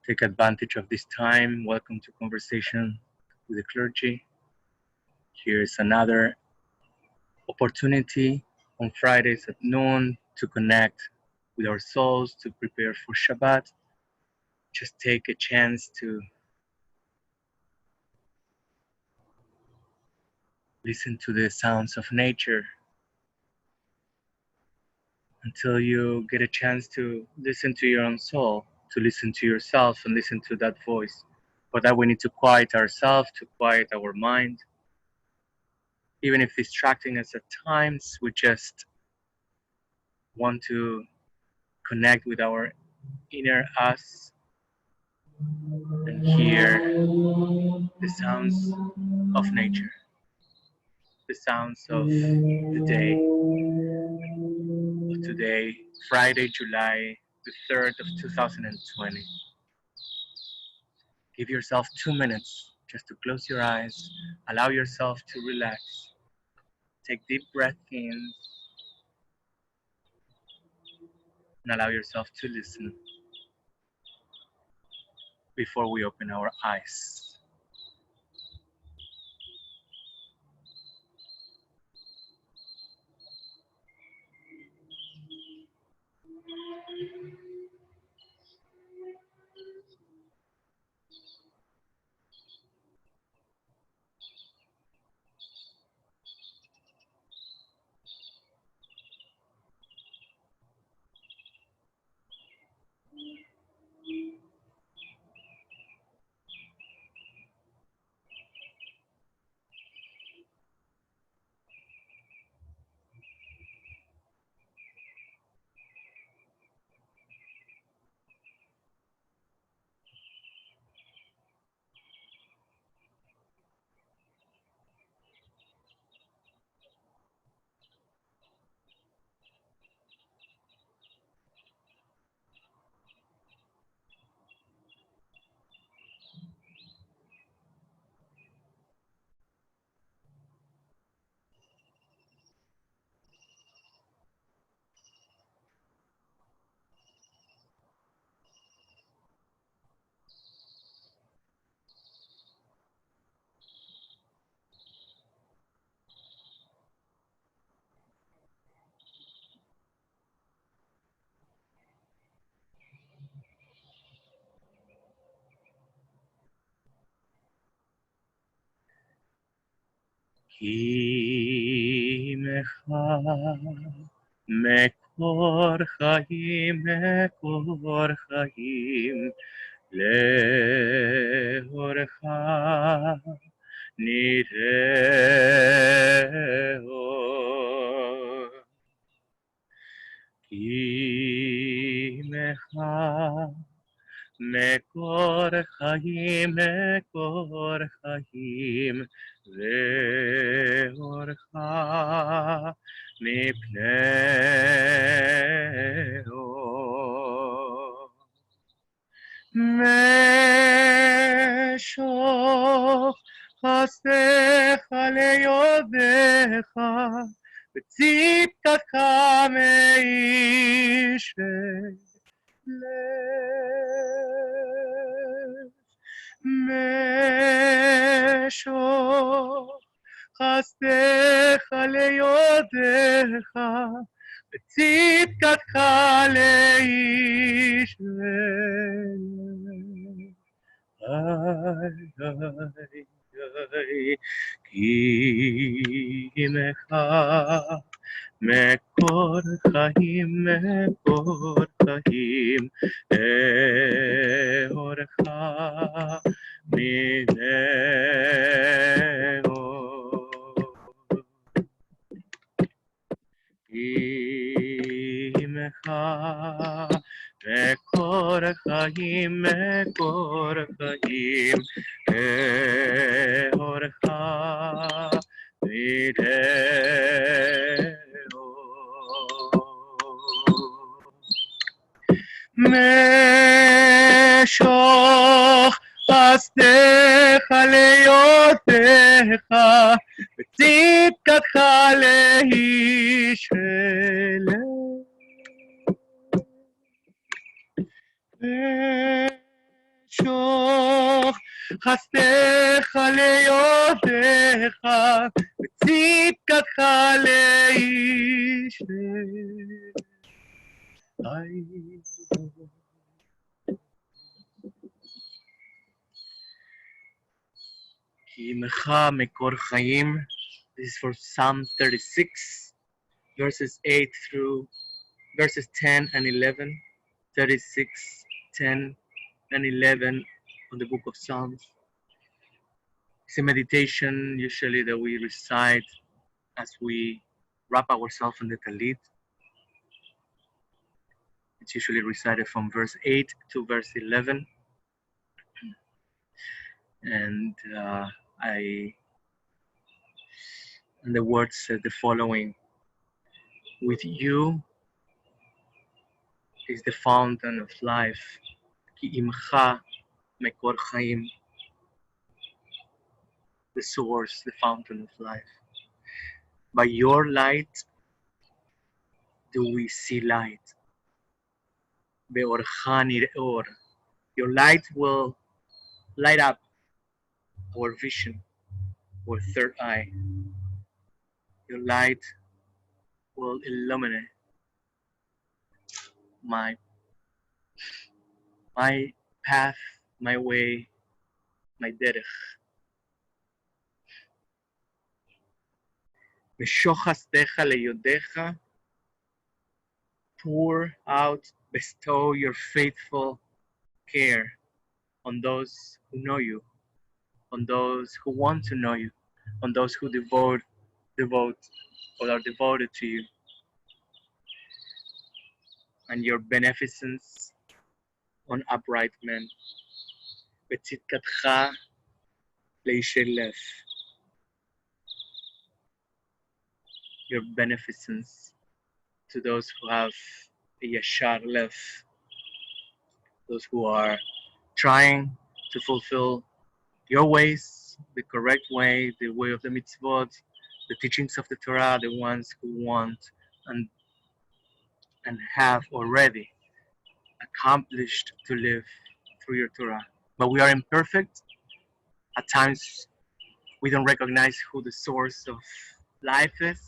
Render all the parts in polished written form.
Take advantage of this time. Welcome to Conversation with the Clergy. Here's another opportunity on Fridays at noon to connect with our souls, to prepare for Shabbat. Just take a chance to listen to the sounds of nature until you get a chance to listen to your own soul, to listen to yourself and listen to that voice. For that, we need to quiet ourselves, to quiet our mind. Even if distracting us at times, we just want to connect with our inner us and hear the sounds of nature, the sounds of the day of today, Friday, July the 3rd of 2020. Give yourself 2 minutes just to close your eyes, allow yourself to relax, take deep breath in, and allow yourself to listen before we open our eyes. כי מקור חיים, מקור חיים, לאורך נראה אור. כי מקור חיים, מקור חיים, ואורך מפני אור. משוך חסדך ליודך, וצדקתך מאיש לב. משוך חסדך ליודך, וצדקתך לאיש לב. כי עמך מקור חיים, מקור חיים, לאורך מפני אור. כי עמך מקור חיים, מקור חיים, לאורך מפני משוך חסדך ליודך, וצדקתך לאיש לב. חסדך ליודך, וצדקתך לאיש כי עמך מקור חיים. This is for Psalm 36, verses 8 through verses 10 and 11, 36, 10 and 11 on the book of Psalms. It's a meditation usually that we recite as we wrap ourselves in the Talit. It's usually recited from verse 8 to verse 11. And the words said the following: with you is the fountain of life. Ki imcha mekor chaim, the source, the fountain of life. By your light do we see light. Beorcha nir'or, your light will light up our vision, our third eye. Your light will illuminate my path, my way, my derech. Meshochastecha leyodecha, pour out, bestow your faithful care on those who know you, on those who want to know you, on those who devote or are devoted to you, and your beneficence on upright men. Betzidkatcha leishei lev, your beneficence to those who have a yashar lev, those who are trying to fulfill your ways, the correct way, the way of the mitzvot, the teachings of the Torah, the ones who want and have already accomplished to live through your Torah. But we are imperfect. At times, we don't recognize who the source of life is.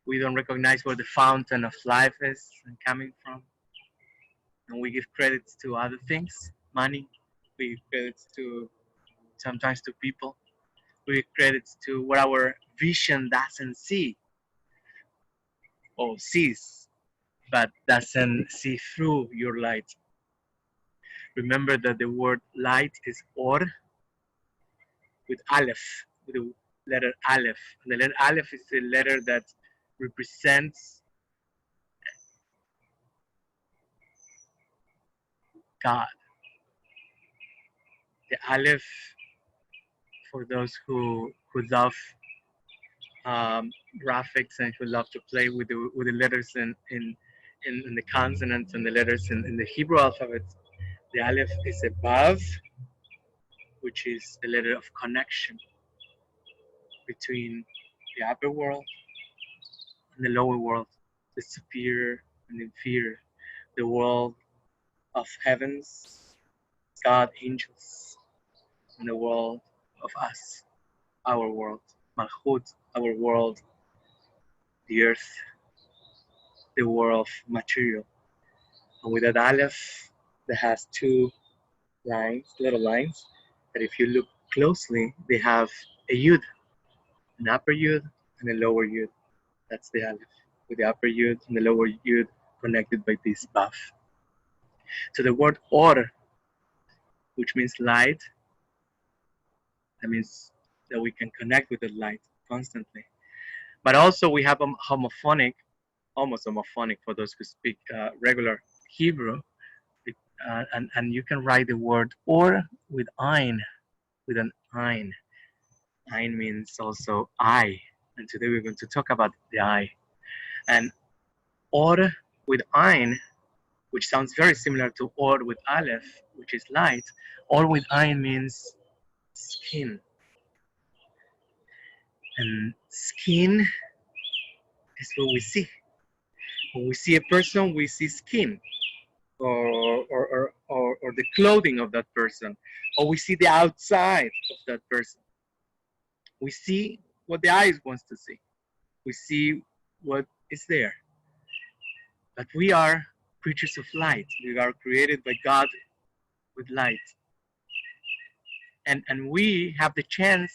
We don't recognize where the fountain of life is and coming from. And we give credits to other things, money. We give credits to sometimes to people. We give credits to what our vision doesn't see or sees, but doesn't see through your light. Remember that the word light is or with aleph, with the letter aleph. And the letter aleph is the letter that represents God. The aleph, for those who love graphics and who love to play with the letters in the consonants and the letters in the Hebrew alphabet, the aleph is above, which is the letter of connection between the upper world and the lower world, the superior and inferior, the world of heavens, God, angels, and the world of us, our world, Malchut, our world, the earth, the world of material. And with that aleph, that has two lines, little lines, that if you look closely, they have a yud, an upper yud and a lower yud. That's the aleph, with the upper yud and the lower yud connected by this baf. So the word or, which means light, that means that we can connect with the light constantly. But also we have a homophonic, almost homophonic for those who speak regular Hebrew, and you can write the word or with ein, with an ein. Ein means also eye, and today we're going to talk about the eye. And or with ein, which sounds very similar to or with aleph, which is light, or with ein means skin. And skin is what we see. When we see a person, we see skin, or or the clothing of that person, or we see the outside of that person. We see what the eyes wants to see. We see what is there. But we are creatures of light. We are created by God with light. And we have the chance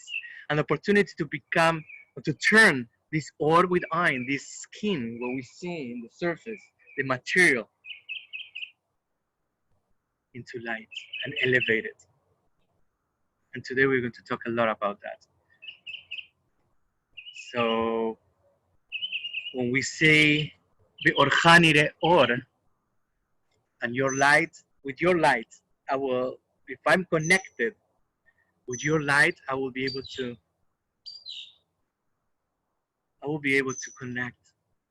and opportunity to become, or to turn this or with eye, this skin, what we see in the surface, the material, into light and elevate it. And today we're going to talk a lot about that. So when we say Be'orchanire or, and your light, with your light, I will, if I'm connected with your light, I will be able to connect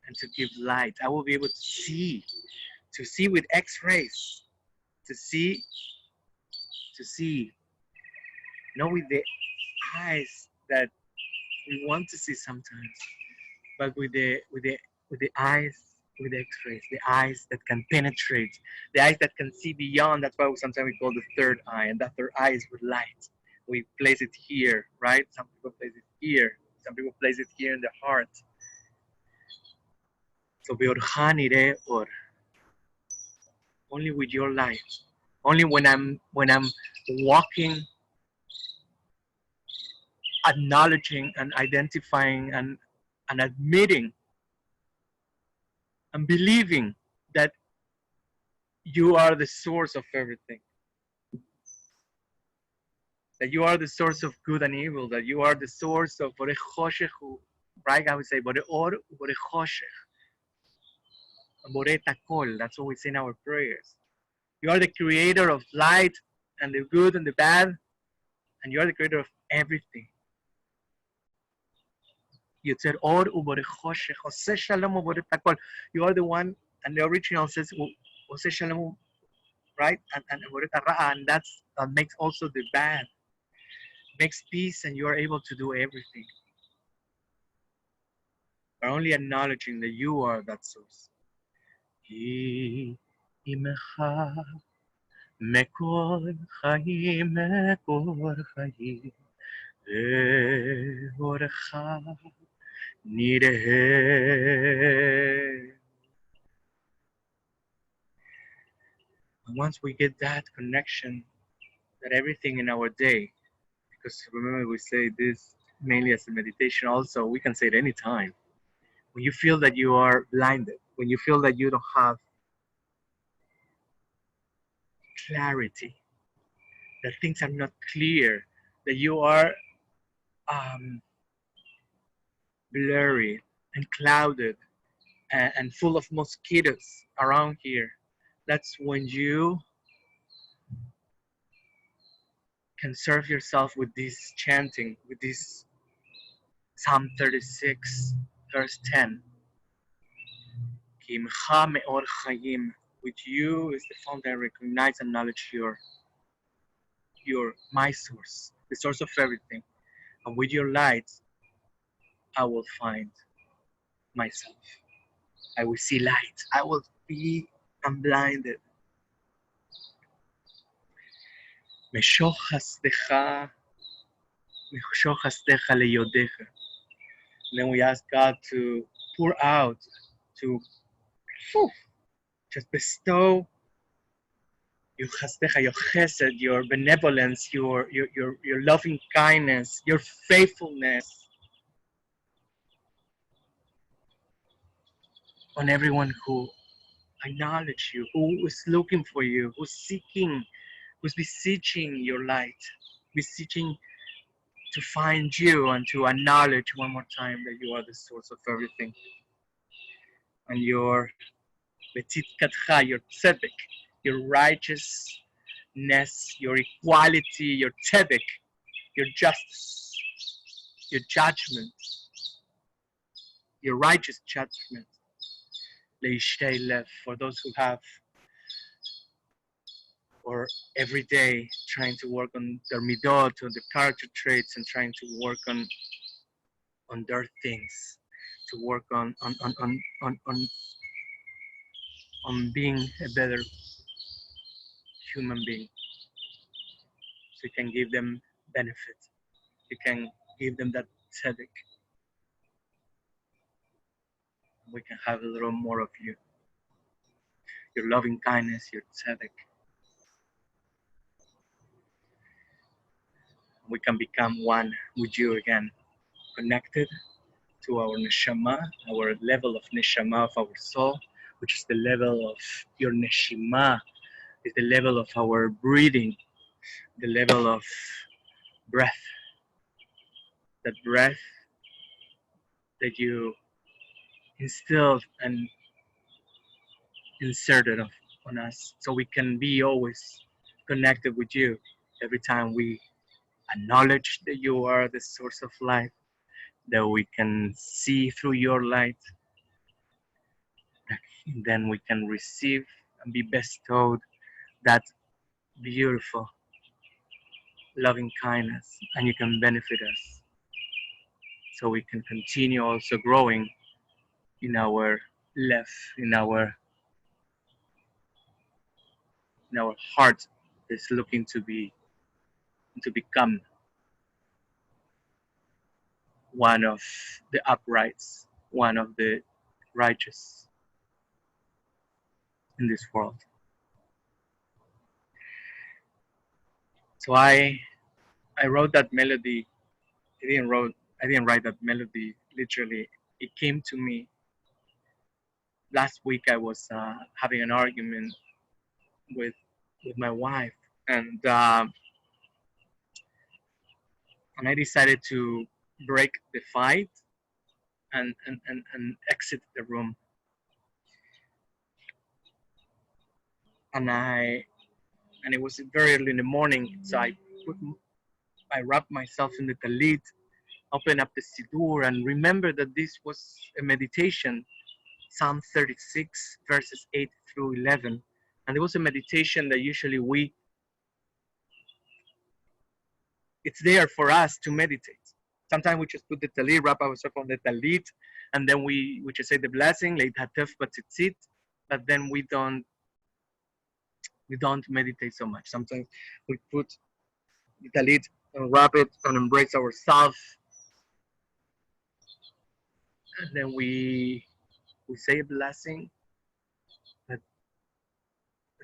and to give light. I will be able to see with X-rays, to see, not with the eyes that we want to see sometimes, but with the eyes, with X-rays, the eyes that can penetrate, the eyes that can see beyond. That's why sometimes we call the third eye, and that third eye is with light. We place it here, right? Some people place it here. Some people place it here in the heart. So beorchanire or, only with your light. Only when I'm walking, acknowledging and identifying and admitting and believing that you are the source of everything. That you are the source of good and evil, that you are the source of Borei Choshech, right? I would say Borei Or, Borei Choshech, Borei Takol. That's what we say in our prayers. You are the creator of light and the good and the bad, and you are the creator of everything. Yetzer Or Uborei Choshech, Oseh Shalom Uborei Takol. You are the one, and the original says Oseh Shalom, right? And Uborei Tara, and that makes also the bad. Makes peace, and you are able to do everything. By only acknowledging that you are that source. Ki imecha mekor chayim mekor chayim ve'orecha nireh. And once we get that connection, that everything in our day, because remember we say this mainly as a meditation also, we can say it any time. When you feel that you are blinded, when you feel that you don't have clarity, that things are not clear, that you are blurry and clouded and full of mosquitoes around here, that's when you can serve yourself with this chanting, with this Psalm 36, verse 10. With you is the fount I recognize and acknowledge you're my source, the source of everything. And with your light, I will find myself. I will see light. I will be unblinded. Then we ask God to pour out, to just bestow your chasdecha, your chesed, your benevolence, your loving kindness, your faithfulness on everyone who acknowledge you, who is looking for you, who's seeking, who's beseeching your light, beseeching to find you and to acknowledge one more time that you are the source of everything. And your betitkatcha, your tzedek, your righteousness, your equality, your tzedek, your justice, your judgment, your righteous judgment. Leishtei lev, for those who have, or every day trying to work on their midot, on the character traits, and trying to work on their things, to work on being a better human being. So you can give them benefit. You can give them that tzedek. We can have a little more of you. Your loving kindness, your tzedek. We can become one with you again, connected to our neshama, our level of neshama of our soul, which is the level of your neshima, is the level of our breathing, the level of breath. That breath that you instilled and inserted on us, so we can be always connected with you every time we acknowledge that you are the source of life, that we can see through your light, then we can receive and be bestowed that beautiful loving kindness, and you can benefit us, so we can continue also growing in our left, in our heart is looking to become one of the uprights, one of the righteous in this world. So I wrote that melody. I didn't write that melody literally. It came to me last week. I was having an argument with my wife, and I decided to break the fight and exit the room. And it was very early in the morning, so I wrapped myself in the talit, opened up the siddur, and remember that this was a meditation, Psalm 36, verses 8 through 11. And it was a meditation that usually it's there for us to meditate. Sometimes we just put the talit, wrap ourselves on the talit, and then we just say the blessing, leit hatef batzitzit, but then we don't meditate so much. Sometimes we put the talit and wrap it and embrace ourselves, and then we say a blessing. But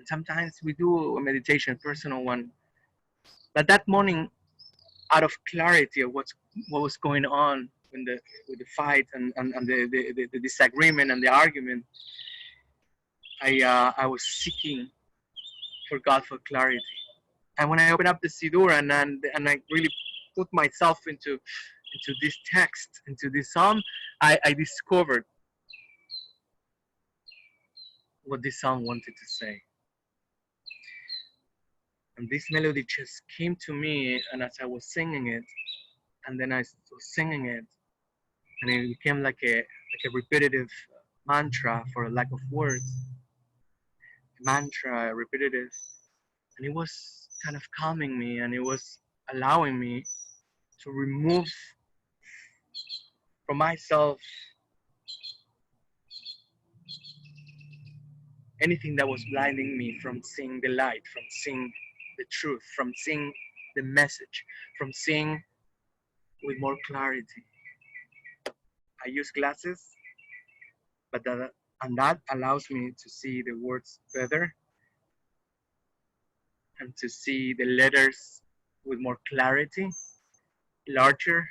sometimes we do a meditation, personal one. But that morning, out of clarity of what was going on with the fight and the disagreement and the argument, I was seeking for God for clarity. And when I opened up the siddur and I really put myself into this text, into this psalm, I discovered what this psalm wanted to say. And this melody just came to me, and as I was singing it, and then I was singing it, and it became like a repetitive mantra, for lack of words. Mantra, repetitive, and it was kind of calming me, and it was allowing me to remove from myself anything that was blinding me from seeing the light, from seeing the truth, from seeing the message, from seeing with more clarity. I use glasses, but that allows me to see the words better and to see the letters with more clarity, larger,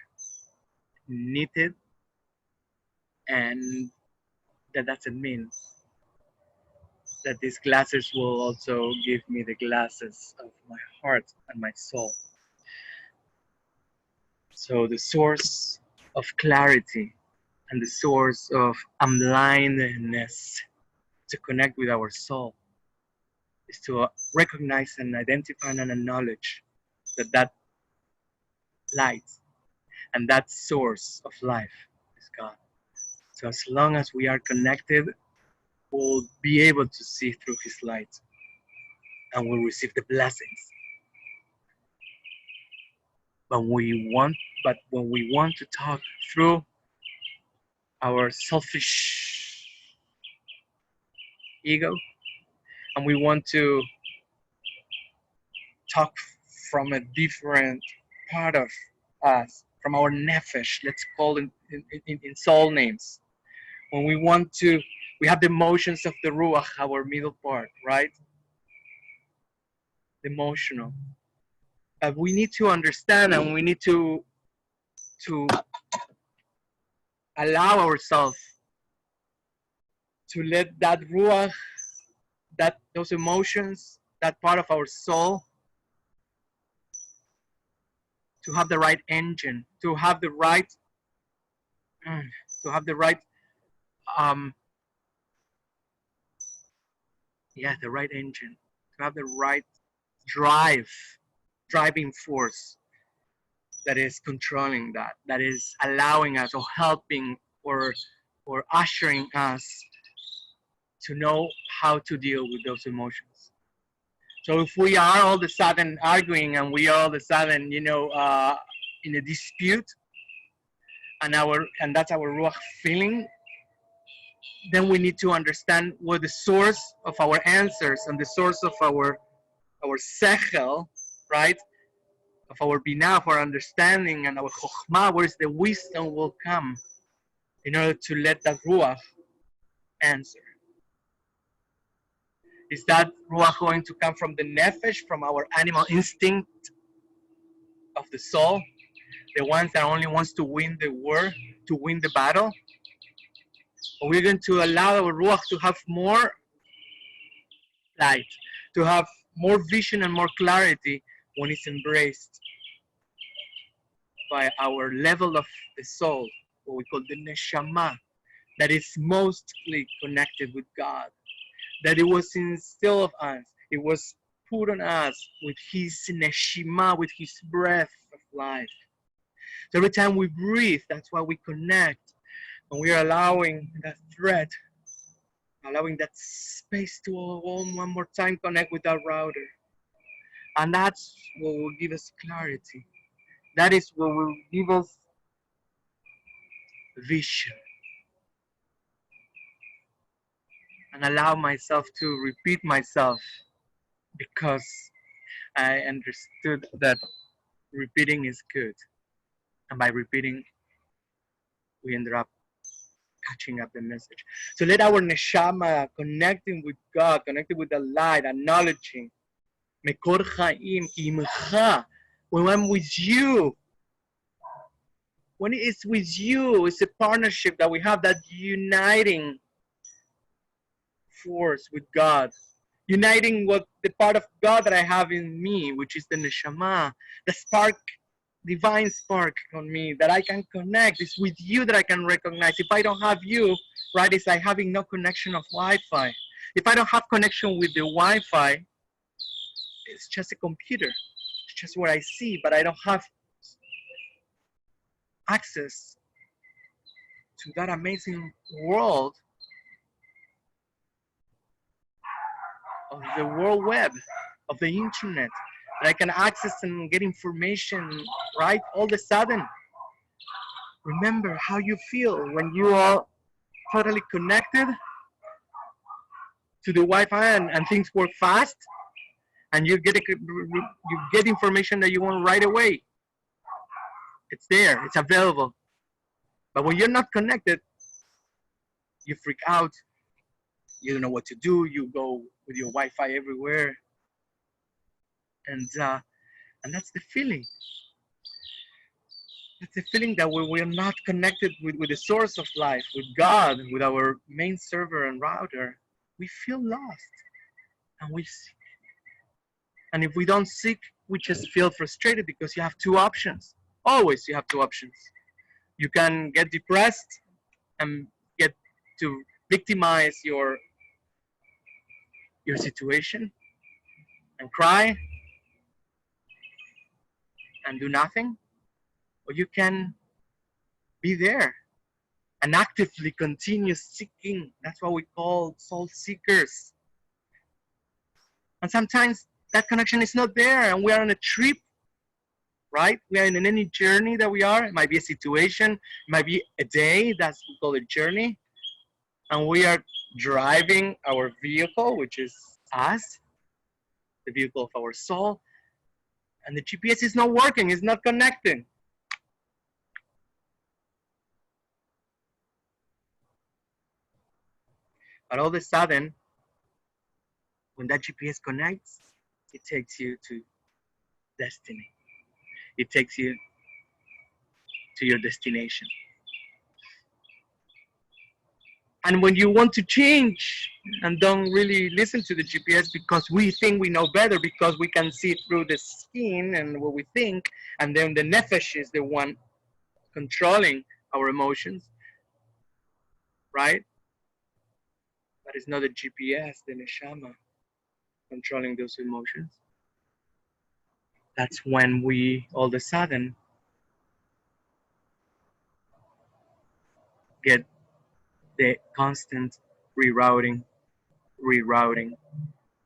knitted, and that doesn't mean that these glasses will also give me the glasses of my heart and my soul. So the source of clarity and the source of unblindedness to connect with our soul is to recognize and identify and acknowledge that light and that source of life is God. So as long as we are connected, we'll be able to see through His light and we'll receive the blessings. But when we want to talk through our selfish ego, and we want to talk from a different part of us, from our nefesh, let's call it in soul names. When we have the emotions of the ruach, our middle part, right? The emotional. We need to understand, and we need to allow ourselves to let that ruach, those emotions, that part of our soul, to have the right engine, to have the right the right engine, to have the right driving force that is controlling that is allowing us or helping or ushering us to know how to deal with those emotions. So if we are all of a sudden arguing and we are all of a sudden, in a dispute, and that's our ruach feeling, then we need to understand what the source of our answers and the source of our sechel, right? Of our binah, of our understanding and our chokhmah, where's the wisdom will come in order to let that ruach answer. Is that ruach going to come from the nefesh, from our animal instinct of the soul, the ones that only wants to win the war, to win the battle? Or we're going to allow our ruach to have more light, to have more vision and more clarity when it's embraced by our level of the soul, what we call the neshama, that is mostly connected with God, that it was instilled of us, it was put on us with His neshima, with His breath of life. So every time we breathe, that's why we connect, and we are allowing that thread, allowing that space to one more time connect with our router. And that's what will give us clarity. That is what will give us vision. And allow myself to repeat myself, because I understood that repeating is good. And by repeating, we ended up catching up the message. So let our neshama connecting with God, connecting with the light, acknowledging Mekor Chaim Imcha. When I'm with you, when it's with you, it's a partnership that we have, that uniting force with God, uniting what the part of God that I have in me, which is the neshama, the spark, divine spark on me that I can connect. It's with you that I can recognize. If I don't have you, right, it's like having no connection of Wi-Fi. If I don't have connection with the Wi-Fi, it's just a computer. It's just what I see, but I don't have access to that amazing world of the world web, of the internet, that I can access and get information, right, all of a sudden. Remember how you feel when you are totally connected to the Wi-Fi and things work fast, and you get information that you want right away. It's there, it's available. But when you're not connected, you freak out. You don't know what to do. You go with your Wi-Fi everywhere, and that's the feeling. That's the feeling that we're not connected with the source of life, with God, with our main server and router. We feel lost, and we seek. And if we don't seek, we just feel frustrated, because you have two options. Always you have two options. You can get depressed and get to victimize your situation and cry and do nothing, or you can be there and actively continue seeking. That's what we call soul seekers. And sometimes that connection is not there, and we are on a trip, right? We are in any journey that we are. It might be a situation, it might be a day, that's what we call a journey. And we are driving our vehicle, which is us, the vehicle of our soul. And the GPS is not working, it's not connecting. But all of a sudden, when that GPS connects, it takes you to destiny. It takes you to your destination. And when you want to change and don't really listen to the GPS because we think we know better, because we can see through the skin and what we think, and then the nefesh is the one controlling our emotions, right? But it's not the GPS, the neshama, controlling those emotions. That's when we all of a sudden get the constant rerouting, rerouting,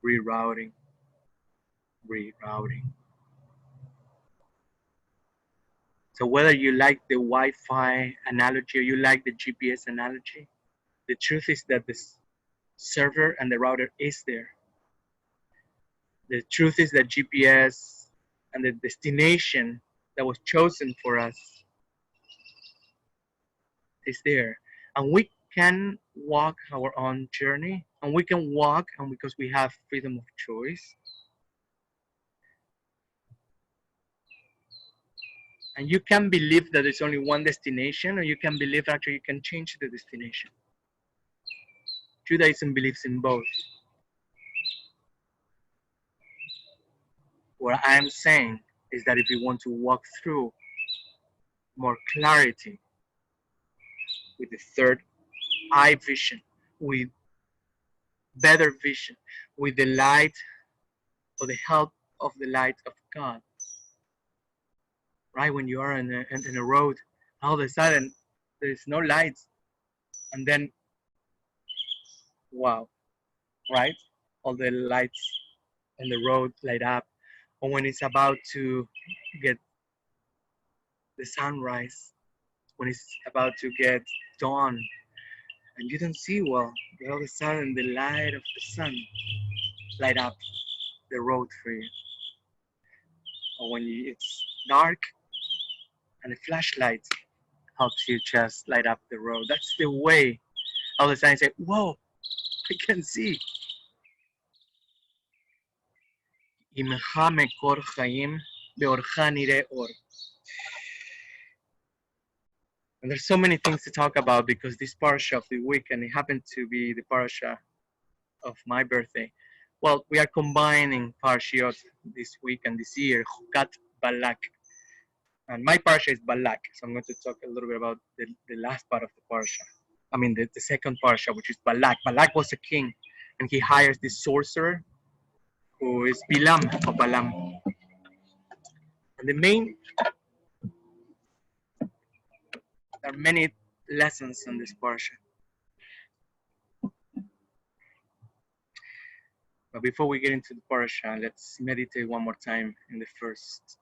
rerouting, rerouting. So whether you like the Wi-Fi analogy or you like the GPS analogy, the truth is that the server and the router is there. The truth is that GPS and the destination that was chosen for us is there. And we can walk our own journey, and we can walk, and because we have freedom of choice. And you can believe that there's only one destination, or you can believe actually you can change the destination. Judaism believes in both. What I'm saying is that if you want to walk through more clarity with the third eye vision, with better vision, with the light or the help of the light of God, right? When you are in a road, all of a sudden there's no lights, and then wow, right? All the lights on the road light up, or when it's about to get the sunrise, when it's about to get dawn, and you don't see well, but all of a sudden the light of the sun light up the road for you. Or when it's dark and the flashlight helps you just light up the road. That's the way all of a sudden say, whoa, I can see. And there's so many things to talk about because this parasha of the week, and it happened to be the parasha of my birthday. Well, we are combining parashiot this week and this year, Chukat Balak. And my parasha is Balak, so I'm going to talk a little bit about the last part of the parasha. I mean, the second parasha, which is Balak. Balak was a king, and he hires this sorcerer who is Bilam or Balam. And there are many lessons in this parasha. But before we get into the parasha, let's meditate one more time in the first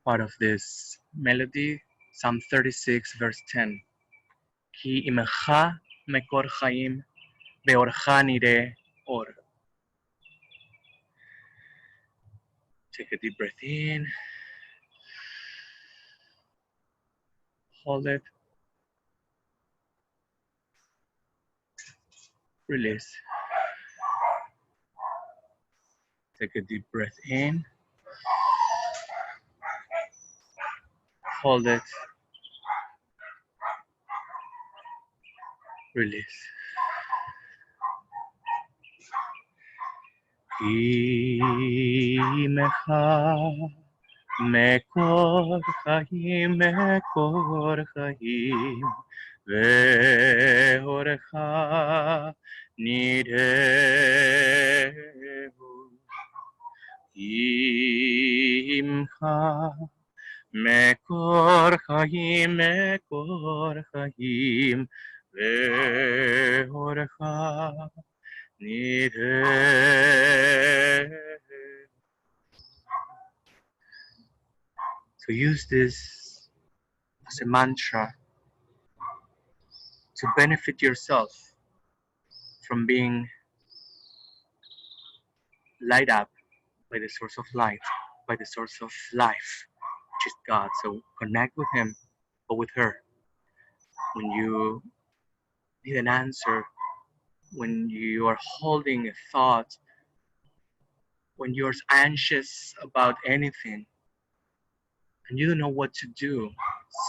part of this melody, Psalm 36, verse 10. Ki imecha mekor chaim beorcha nire or. Take a deep breath in. Hold it. Release. Take a deep breath in. Hold it. Release. Imecha mekor chaim ve'orecha nireu imcha mekor chaim ve'orecha nireu. So use this as a mantra to benefit yourself from being light up by the source of light, by the source of life, which is God. So connect with Him or with her. When you need an answer, when you are holding a thought, when you're anxious about anything and you don't know what to do,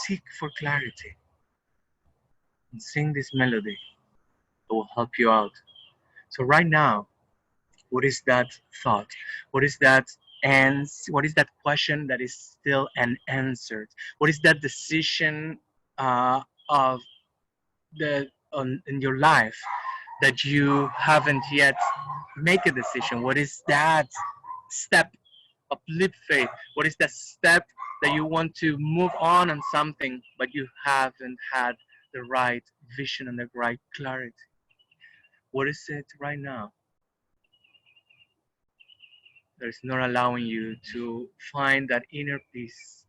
seek for clarity and sing this melody that will help you out. So right now, what is that thought? What is that what is that question that is still unanswered? What is that decision of in your life that you haven't yet make a decision? What is that step of leap faith? What is that step that you want to move on something, but you haven't had the right vision and the right clarity? What is it right now that is not allowing you to find that inner peace,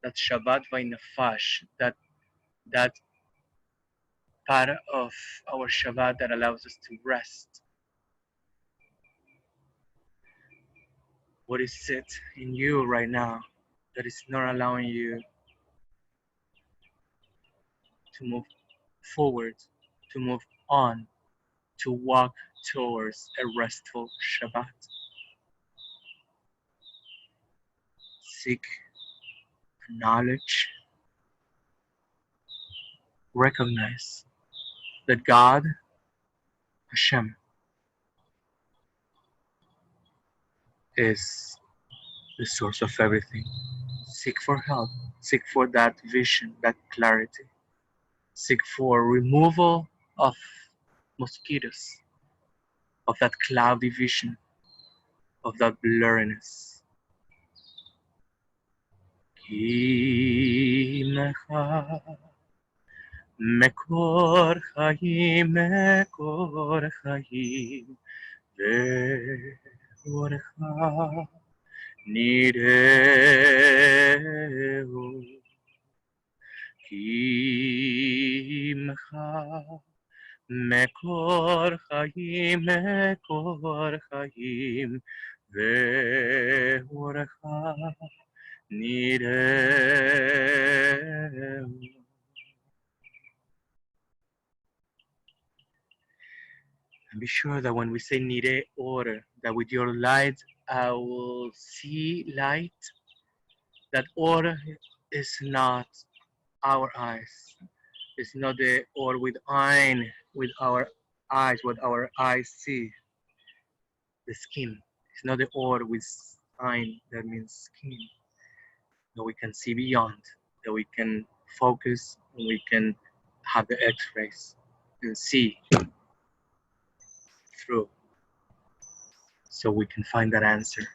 that Shabbat Vainafash, that part of our Shabbat that allows us to rest? What is it in you right now that is not allowing you to move forward, to move on, to walk towards a restful Shabbat? Seek knowledge, recognize that God, Hashem, is the source of everything. Seek for help, seek for that vision, that clarity. Seek for removal of mosquitoes, of that cloudy vision, of that blurriness. Ki mecha mekor chayim ve'orecha nireu ki mecha mekor chayim ve'orecha nireu. And be sure that when we say nire order, that with your light I will see light. That order is not our eyes. It's not the or with ein, with our eyes, what our eyes see. The skin. It's not the or with ein, that means skin. That we can see beyond, that we can focus, and we can have the x-rays and see through, so we can find that answer.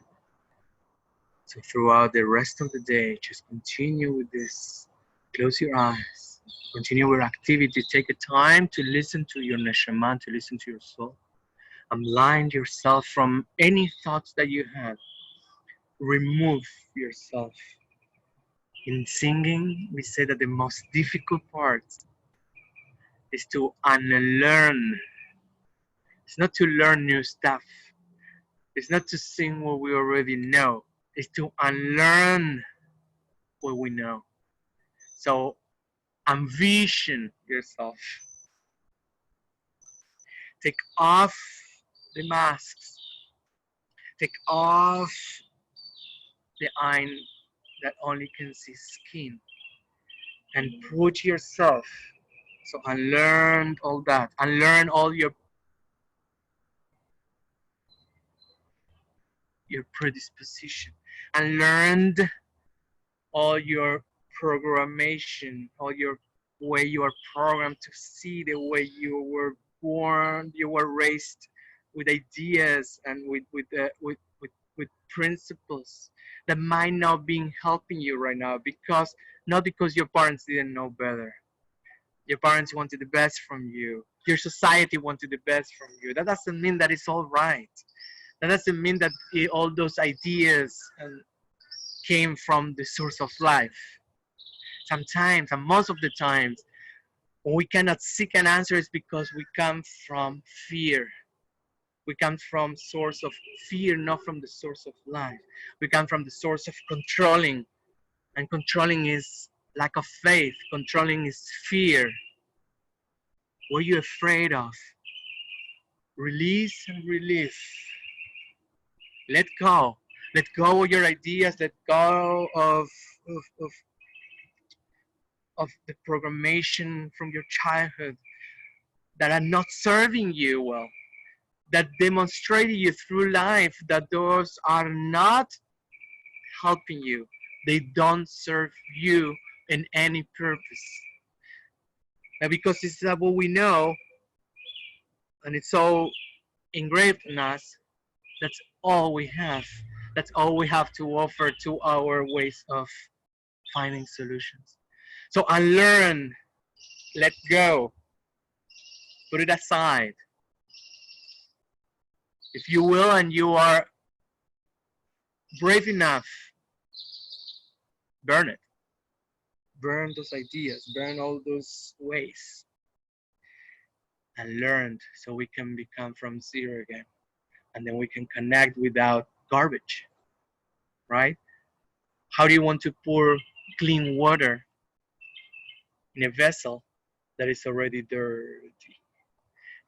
So throughout the rest of the day, just continue with this. Close your eyes, continue with activity. Take a time to listen to your neshama, to listen to your soul. Unblind yourself from any thoughts that you have. Remove yourself. In singing, we say that the most difficult part is to unlearn. It's not to learn new stuff. It's not to sing what we already know. It's to unlearn what we know. So envision yourself. Take off the masks. Take off the eye that only can see skin. And put yourself. So unlearn all that. Unlearn all your predisposition. Unlearned all your programmation, all your way you are programmed to see, the way you were born, you were raised with ideas and with principles that might not be helping you right now, because not because your parents didn't know better. Your parents wanted the best from you. Your society wanted the best from you. That doesn't mean that it's all right. That doesn't mean that all those ideas came from the source of life. Sometimes, and most of the times, when we cannot seek an answer, is because we come from fear. We come from source of fear, not from the source of life. We come from the source of controlling, and controlling is lack of faith. Controlling is fear. What are you afraid of? Release and release. Let go. Let go of your ideas. Let go of the programmation from your childhood that are not serving you well, that demonstrated you through life that those are not helping you. They don't serve you in any purpose. And because this is what we know, and it's so engraved in us, that's all we have. That's all we have to offer to our ways of finding solutions. So unlearn, let go, put it aside. If you will and you are brave enough, burn it. Burn those ideas, burn all those ways, and learn so we can become from zero again. And then we can connect without garbage, right? How do you want to pour clean water in a vessel that is already dirty?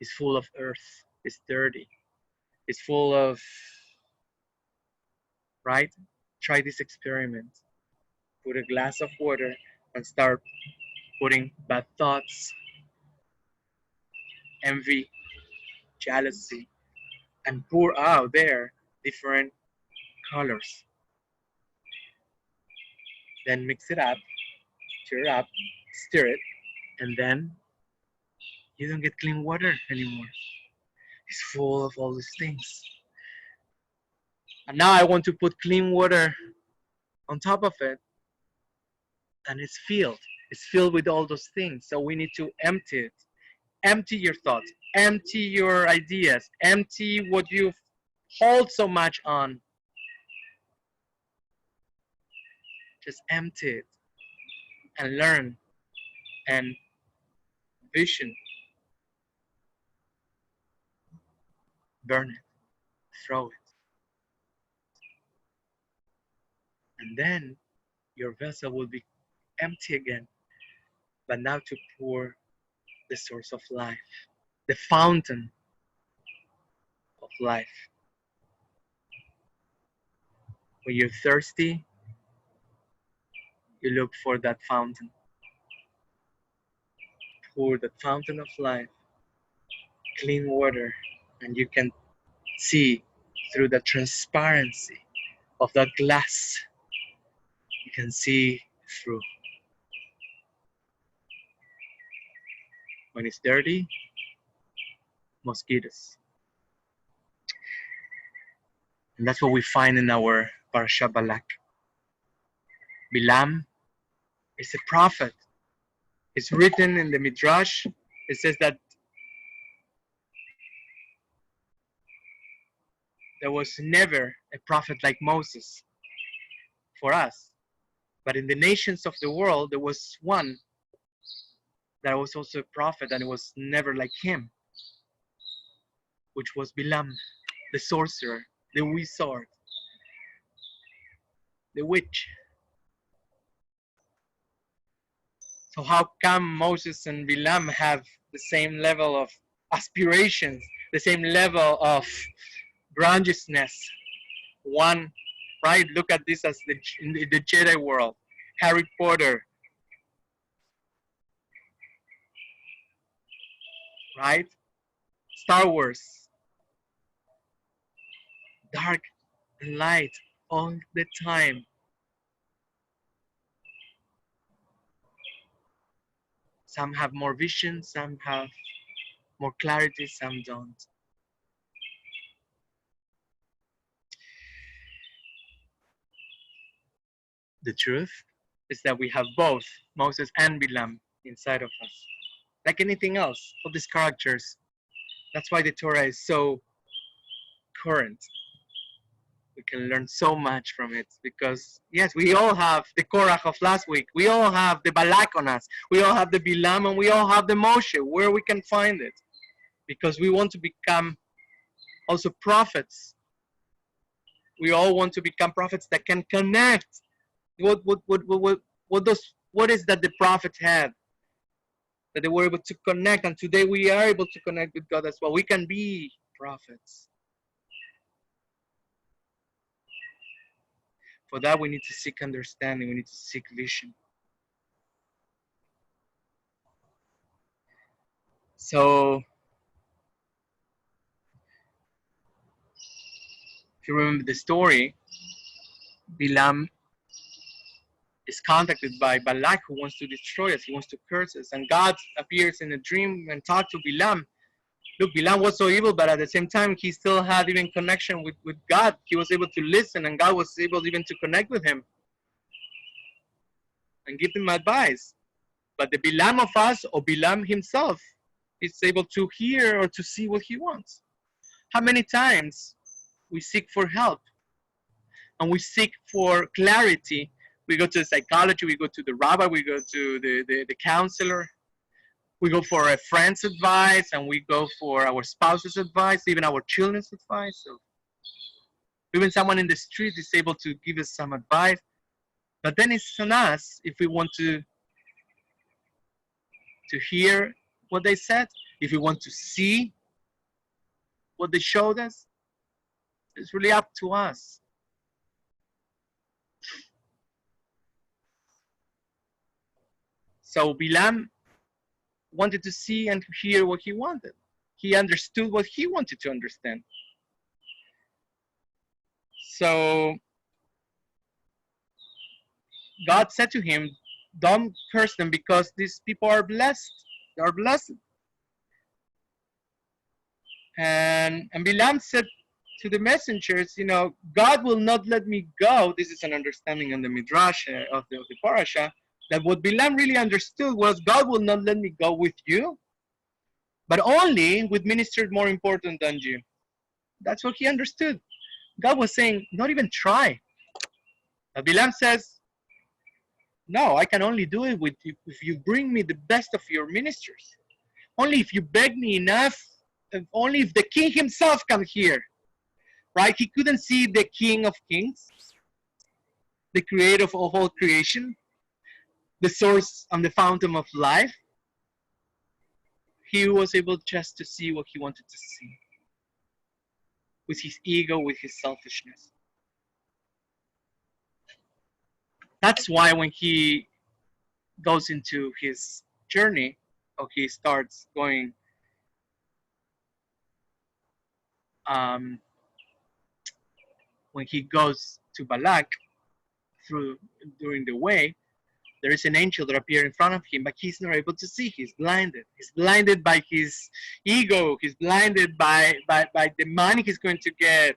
It's full of earth, it's dirty, it's full of, right? Try this experiment. Put a glass of water and start putting bad thoughts, envy, jealousy, and pour out there different colors. Then mix it up, stir it up, stir it, and then you don't get clean water anymore. It's full of all these things. And now I want to put clean water on top of it, and it's filled. It's filled with all those things. So we need to empty it. Empty your thoughts. Empty your ideas. Empty what you hold so much on. Just empty it and learn and vision. Burn it. Throw it. And then your vessel will be empty again, but now to pour the source of life, the fountain of life. When you're thirsty, you look for that fountain. Pour the fountain of life, clean water, and you can see through the transparency of that glass. You can see through. When it's dirty, mosquitoes. And that's what we find in our Parashat Balak. Bilam is a prophet. It's written in the Midrash. It says that there was never a prophet like Moses for us. But in the nations of the world, there was one that was also a prophet, and it was never like him, which was Bilam, the sorcerer, the wizard, the witch. So how come Moses and Bilam have the same level of aspirations, the same level of grandiousness? One, right? Look at this as in the Jedi world. Harry Potter, right? Star Wars, dark and light all the time. Some have more vision, some have more clarity, some don't. The truth is that we have both Moses and Bilam inside of us. Like anything else of these characters. That's why the Torah is so current. We can learn so much from it because, yes, we all have the Korach of last week. We all have the Balak on us. We all have the Bilam, and we all have the Moshe. Where we can find it? Because we want to become Also prophets. We all want to become prophets that can connect. What is that the prophets had? That they were able to connect, and today we are able to connect with God as well. We can be prophets. For that, we need to seek understanding. We need to seek vision. So, if you remember the story, Bilam is contacted by Balak, who wants to destroy us. He wants to curse us. And God appears in a dream and talks to Bilam. Look, Bilam was so evil, but at the same time, he still had even connection with God. He was able to listen, and God was able even to connect with him and give him advice. But the Bilam of us, or Bilam himself, is able to hear or to see what he wants. How many times we seek for help and we seek for clarity? We go to the psychology, we go to the rabbi, we go to the counselor, we go for a friend's advice, and we go for our spouse's advice, even our children's advice. So even someone in the street is able to give us some advice. But then it's on us if we want to hear what they said, if we want to see what they showed us. It's really up to us. So Bilam wanted to see and to hear what he wanted. He understood what he wanted to understand. So God said to him, don't curse them because these people are blessed. They are blessed. And Bilam said to the messengers, God will not let me go. This is an understanding in the Midrash of the Parasha, that what Bilam really understood was God will not let me go with you, but only with ministers more important than you. That's what he understood. God was saying, not even try. But Bilam says, no, I can only do it with you if you bring me the best of your ministers. Only if you beg me enough, only if the king himself comes here. Right? He couldn't see the King of Kings, the creator of all creation, the source and the fountain of life. He was able just to see what he wanted to see, with his ego, with his selfishness. That's why when he goes into his journey, or he starts going when he goes to Balak during the way, there is an angel that appears in front of him, but he's not able to see. He's blinded. He's blinded by his ego. He's blinded by the money he's going to get.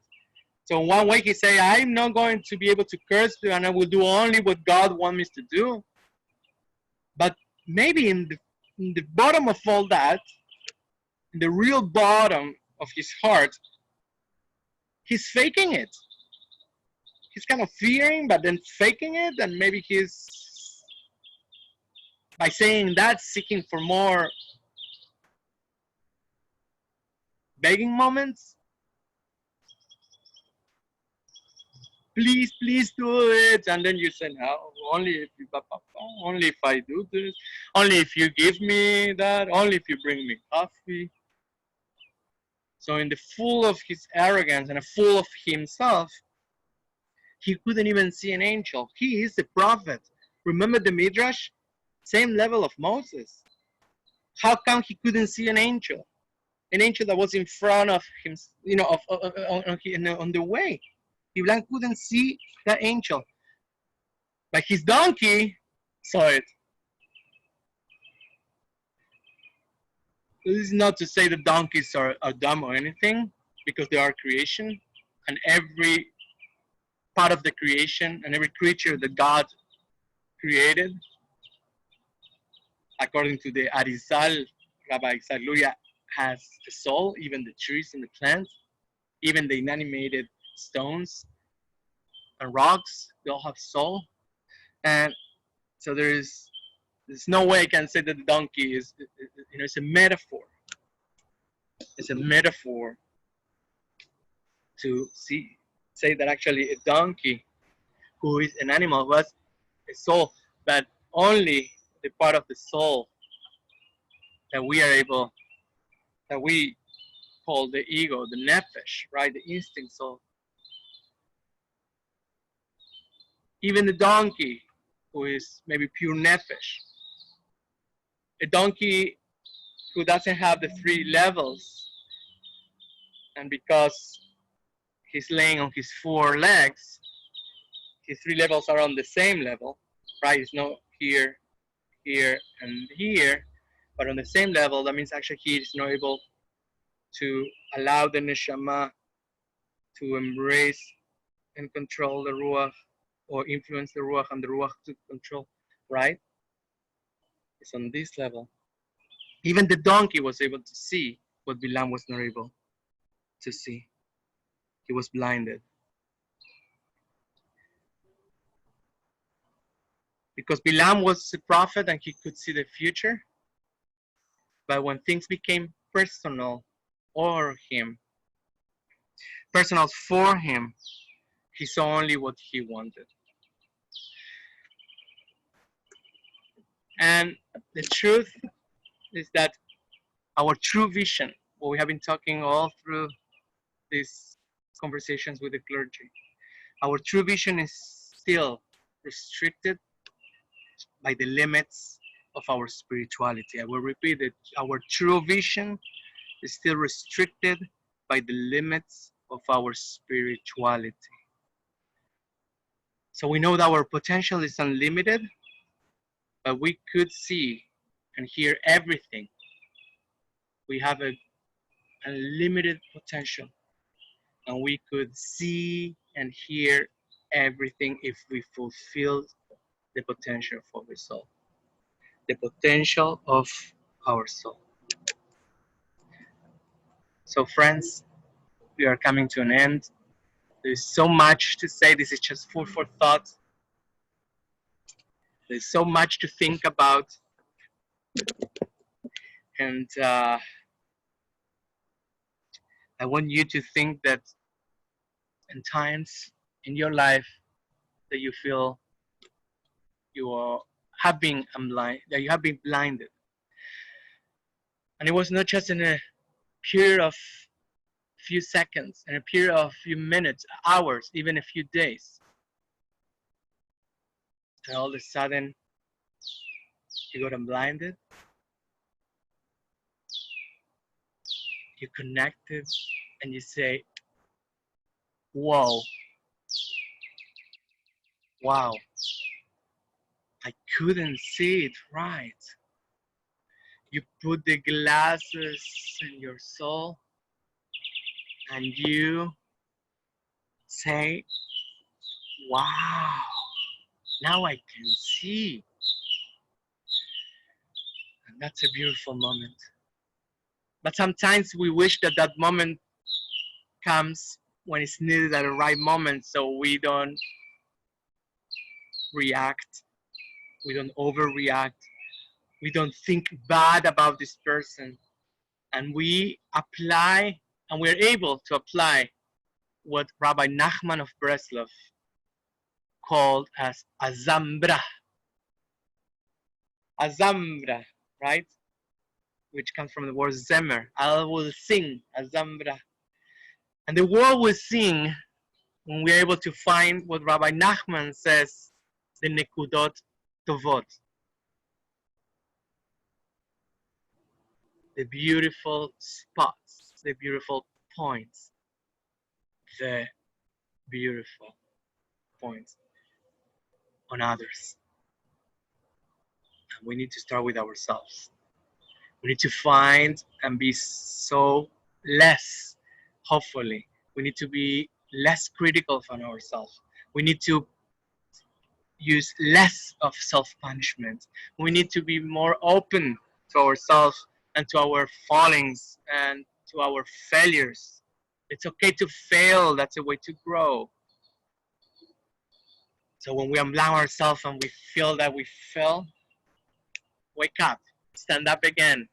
So in one way he say, I'm not going to be able to curse you, and I will do only what God wants me to do. But maybe in the bottom of all that, in the real bottom of his heart, he's faking it. He's kind of fearing, but then faking it, and maybe he's, by saying that, seeking for more begging moments. Please, please do it. And then you say, no, only if I do this, only if you give me that, only if you bring me coffee. So in the full of his arrogance and full of himself, he couldn't even see an angel. He is the prophet. Remember the Midrash? Same level of Moses. How come he couldn't see an angel? An angel that was in front of him, on the way. Bilam couldn't see that angel. But his donkey saw it. This is not to say that donkeys are dumb or anything, because they are creation, and every part of the creation and every creature that God created, according to the Arizal, Rabbi Luria, has a soul. Even the trees and the plants, even the inanimated stones and rocks, they all have soul. And so there's no way I can say that the donkey is, it's a metaphor. It's a metaphor to say that actually a donkey, who is an animal, was a soul, but only the part of the soul that we call the ego, the nefesh, right? The instinct soul. Even the donkey, who is maybe pure nefesh, a donkey who doesn't have the three levels, and because he's laying on his four legs, his three levels are on the same level, right? It's not here, here, and here, but on the same level. That means actually he is not able to allow the neshama to embrace and control the ruach, or influence the ruach and the ruach to control, right? It's on this level. Even the donkey was able to see what Bilam was not able to see. He was blinded. Because Bilam was a prophet and he could see the future. But when things became personal for him, he saw only what he wanted. And the truth is that our true vision, what we have been talking all through these conversations with the clergy, our true vision is still restricted by the limits of our spirituality. I will repeat it. Our true vision is still restricted by the limits of our spirituality. So we know that our potential is unlimited, but we could see and hear everything. We have an unlimited potential, and we could see and hear everything if we fulfill the potential for the soul, the potential of our soul. So friends, we are coming to an end. There's so much to say. This is just food for thought. There's so much to think about. And I want you to think that in times in your life that you feel have been blinded. And it was not just in a period of few seconds, in a period of few minutes, hours, even a few days. And all of a sudden, you got blinded. You connected and you say, whoa, wow, I couldn't see it right. You put the glasses in your soul and you say, wow, now I can see. And that's a beautiful moment. But sometimes we wish that that moment comes when it's needed at the right moment, so we don't react, we don't overreact, we don't think bad about this person, and we apply, and we're able to apply what Rabbi Nachman of Breslov called as azambra, right? Which comes from the word zemer. I will sing azambra. And the world will sing when we're able to find what Rabbi Nachman says, the nekudot tovot. The beautiful spots, the beautiful points, the beautiful points on others. And we need to start with ourselves. We need to find and be so less, hopefully, we need to be less critical of ourselves. We need to use less of self-punishment. We need to be more open to ourselves and to our fallings and to our failures. It's okay to fail. That's a way to grow. So when we unblind ourselves and we feel that we fell, wake up, stand up again.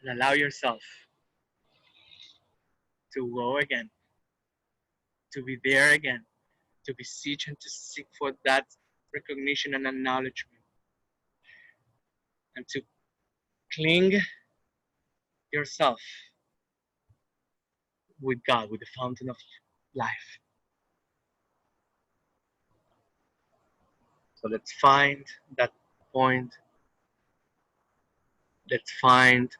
and allow yourself to go again, to be there again, to beseech and to seek for that recognition and acknowledgement, and to cling yourself with God, with the fountain of life. So let's find that point. Let's find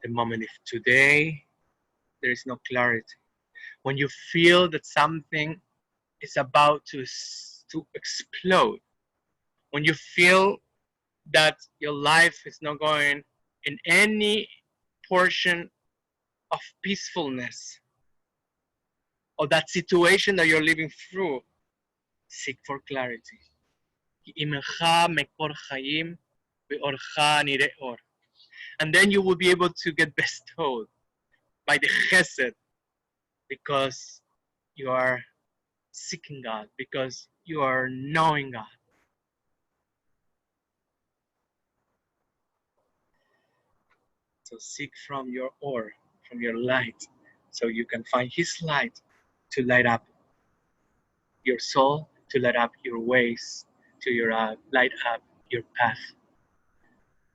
the moment. If today there is no clarity, when you feel that something is about to explode, when you feel that your life is not going in any portion of peacefulness, or that situation that you're living through, seek for clarity. And then you will be able to get bestowed by the chesed, because you are seeking God, because you are knowing God. So seek from your or, from your light, so you can find His light to light up your soul, to light up your ways, to light up your path.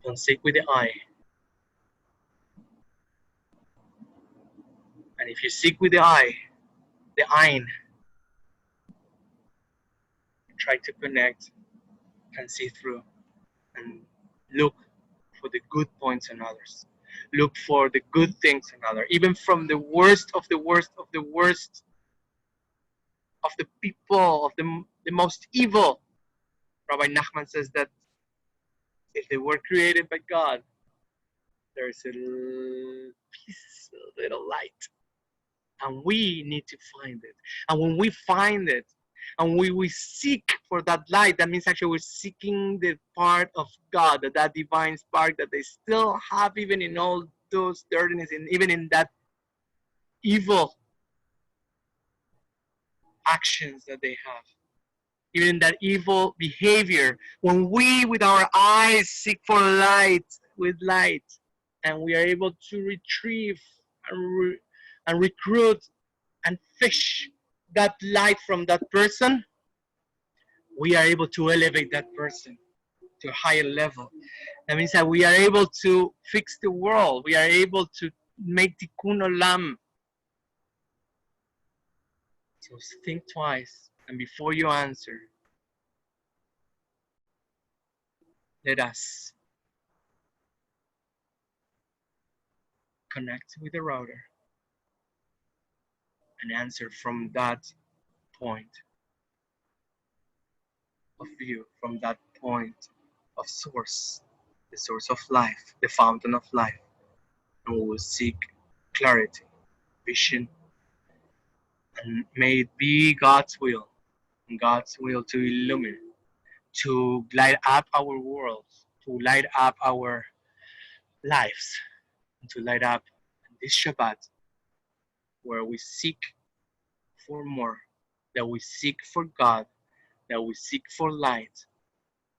Don't seek with the eye. And if you seek with the eye, the ein, try to connect and see through and look for the good points in others. Look for the good things in others, even from the worst of the worst of the worst of the people, of the most evil. Rabbi Nachman says that if they were created by God, there is a little light, and we need to find it. And when we find it, and we seek for that light, that means actually we're seeking the part of God, that divine spark that they still have, even in all those dirtiness, and even in that evil actions that they have, even in that evil behavior. When we, with our eyes, seek for light, with light, and we are able to retrieve and recruit and fish that light from that person, we are able to elevate that person to a higher level. That means that we are able to fix the world. We are able to make tikkun olam. So think twice, and before you answer, let us connect with the router and answer from that point of view, from that point of source, the source of life, the fountain of life. And we will seek clarity, vision, and may it be God's will, and God's will to illumine, to light up our worlds, to light up our lives, and to light up this Shabbat, where we seek for more, that we seek for God, that we seek for light.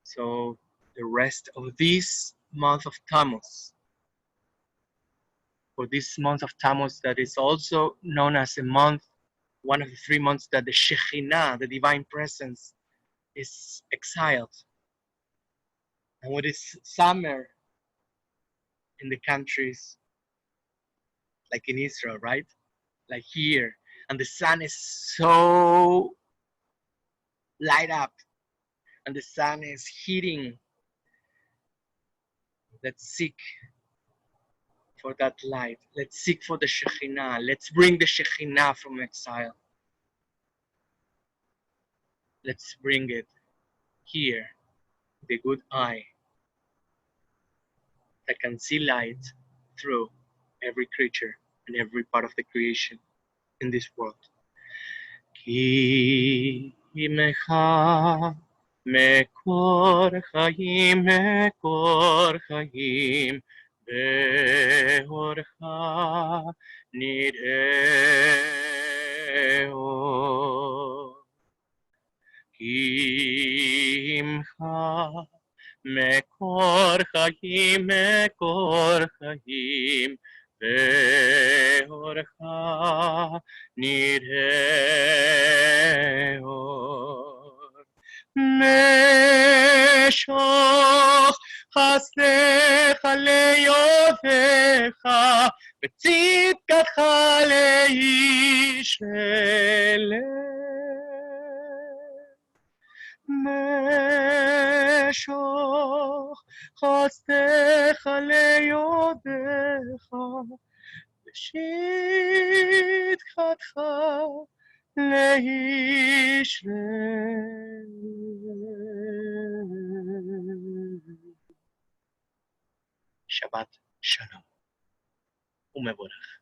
So the rest of this month of Tammuz, for this month of Tammuz that is also known as a month, one of the 3 months that the Shekhinah, the divine presence, is exiled. And when it's summer in the countries like in Israel, right? Like here, and the sun is so light up, and the sun is heating. Let's seek for that light. Let's seek for the Shekhinah. Let's bring the Shekhinah from exile. Let's bring it here, the good eye that can see light through every creature and every part of the creation in this world. Ki imecha mekor chayim beorcha nireo. Ki imcha מקור חיים, מקור חיים, באורך נראה אור. משוך חסדיך ליודעך, וצדקתך לאיש משוך חסדיך ליודעך, ושתקתך לאיש שבת שלום ומבורך.